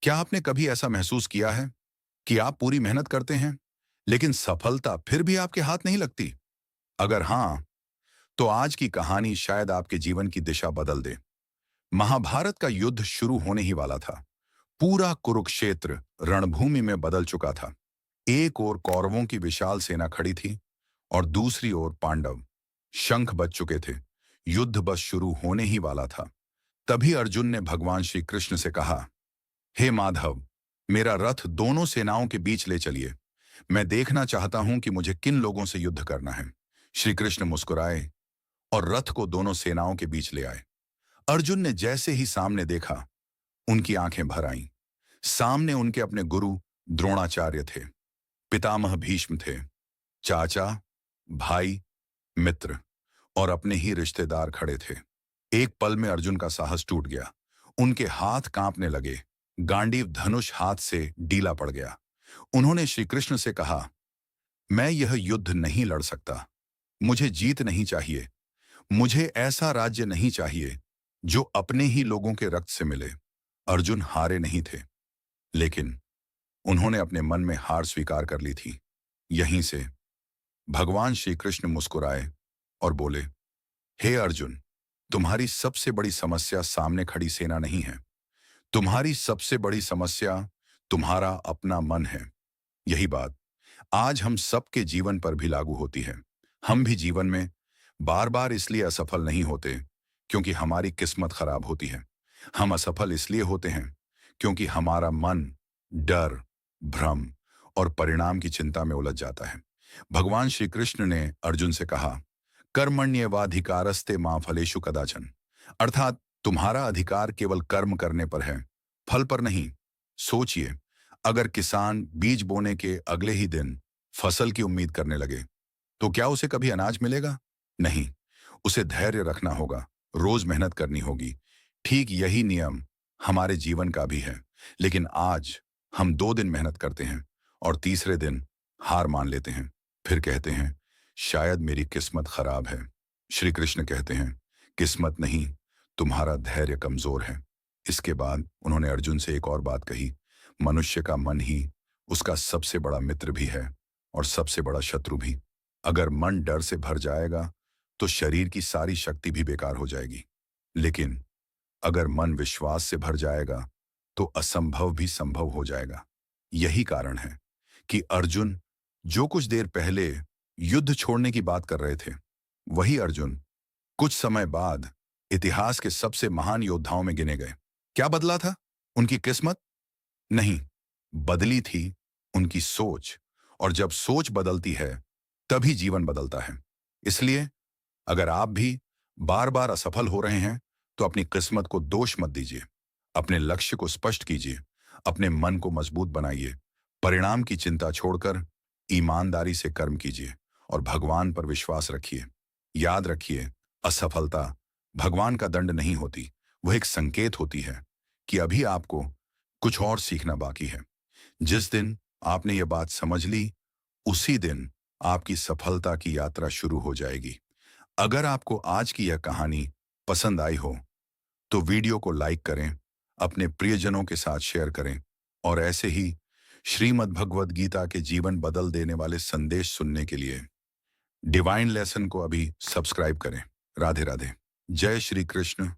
क्या आपने कभी ऐसा महसूस किया है कि आप पूरी मेहनत करते हैं, लेकिन सफलता फिर भी आपके हाथ नहीं लगती? अगर हाँ, तो आज की कहानी शायद आपके जीवन की दिशा बदल दे। महाभारत का युद्ध शुरू होने ही वाला था। पूरा कुरुक्षेत्र रणभूमि में बदल चुका था। एक ओर कौरवों की विशाल सेना खड़ी थी और दूसरी ओर पांडव। शंख बज चुके थे। युद्ध बस शुरू होने ही वाला था। तभी अर्जुन ने भगवान श्री कृष्ण से कहा, हे माधव, मेरा रथ दोनों सेनाओं के बीच ले चलिए। मैं देखना चाहता हूं कि मुझे किन लोगों से युद्ध करना है। श्री कृष्ण मुस्कुराए और रथ को दोनों सेनाओं के बीच ले आए। अर्जुन ने जैसे ही सामने देखा, उनकी आंखें भर आईं। सामने उनके अपने गुरु द्रोणाचार्य थे, पितामह भीष्म थे, चाचा, भाई, मित्र और अपने ही रिश्तेदार खड़े थे। एक पल में अर्जुन का साहस टूट गया। उनके हाथ कांपने लगे। गांडीव धनुष हाथ से डीला पड़ गया। उन्होंने श्री कृष्ण से कहा, मैं यह युद्ध नहीं लड़ सकता। मुझे जीत नहीं चाहिए। मुझे ऐसा राज्य नहीं चाहिए जो अपने ही लोगों के रक्त से मिले। अर्जुन हारे नहीं थे, लेकिन उन्होंने अपने मन में हार स्वीकार कर ली थी। यहीं से भगवान श्री कृष्ण मुस्कुराए और बोले, हे अर्जुन, तुम्हारी सबसे बड़ी समस्या सामने खड़ी सेना नहीं है। तुम्हारी सबसे बड़ी समस्या तुम्हारा अपना मन है। यही बात आज हम सबके जीवन पर भी लागू होती है। हम भी जीवन में बार बार इसलिए असफल नहीं होते क्योंकि हमारी किस्मत खराब होती है। हम असफल इसलिए होते हैं क्योंकि हमारा मन डर, भ्रम और परिणाम की चिंता में उलझ जाता है। भगवान श्री कृष्ण ने अर्जुन से कहा, कर्मण्येवाधिकारस्ते मां फलेषु कदाचन। अर्थात तुम्हारा अधिकार केवल कर्म करने पर है, फल पर नहीं। सोचिए, अगर किसान बीज बोने के अगले ही दिन फसल की उम्मीद करने लगे, तो क्या उसे कभी अनाज मिलेगा? नहीं। उसे धैर्य रखना होगा, रोज मेहनत करनी होगी। ठीक यही नियम हमारे जीवन का भी है। लेकिन आज हम 2 दिन मेहनत करते हैं और तीसरे दिन हार मान लेते हैं। फिर कहते हैं, शायद मेरी किस्मत खराब है। श्री कृष्ण कहते हैं, किस्मत नहीं, तुम्हारा धैर्य कमजोर है। इसके बाद उन्होंने अर्जुन से एक और बात कही, मनुष्य का मन ही उसका सबसे बड़ा मित्र भी है और सबसे बड़ा शत्रु भी। अगर मन डर से भर जाएगा तो शरीर की सारी शक्ति भी बेकार हो जाएगी। लेकिन अगर मन विश्वास से भर जाएगा तो असंभव भी संभव हो जाएगा। यही कारण है कि अर्जुन जो कुछ देर पहले युद्ध छोड़ने की बात कर रहे थे, वही अर्जुन कुछ समय बाद इतिहास के सबसे महान योद्धाओं में गिने गए। क्या बदला था? उनकी किस्मत नहीं, बदली थी उनकी सोच। और जब सोच बदलती है, तभी जीवन बदलता है। इसलिए अगर आप भी बार बार असफल हो रहे हैं, तो अपनी किस्मत को दोष मत दीजिए। अपने लक्ष्य को स्पष्ट कीजिए। अपने मन को मजबूत बनाइए। परिणाम की चिंता छोड़कर ईमानदारी से कर्म कीजिए और भगवान पर विश्वास रखिए। याद रखिए, असफलता भगवान का दंड नहीं होती, वह एक संकेत होती है कि अभी आपको कुछ और सीखना बाकी है। जिस दिन आपने ये बात समझ ली, उसी दिन आपकी सफलता की यात्रा शुरू हो जाएगी। अगर आपको आज की यह कहानी पसंद आई हो, तो वीडियो को लाइक करें, अपने प्रियजनों के साथ शेयर करें और ऐसे ही श्रीमद् भगवद गीता के जीवन बदल देने वाले संदेश सुनने के लिए डिवाइन लेसन को अभी सब्सक्राइब करें। राधे राधे। जय श्री कृष्ण।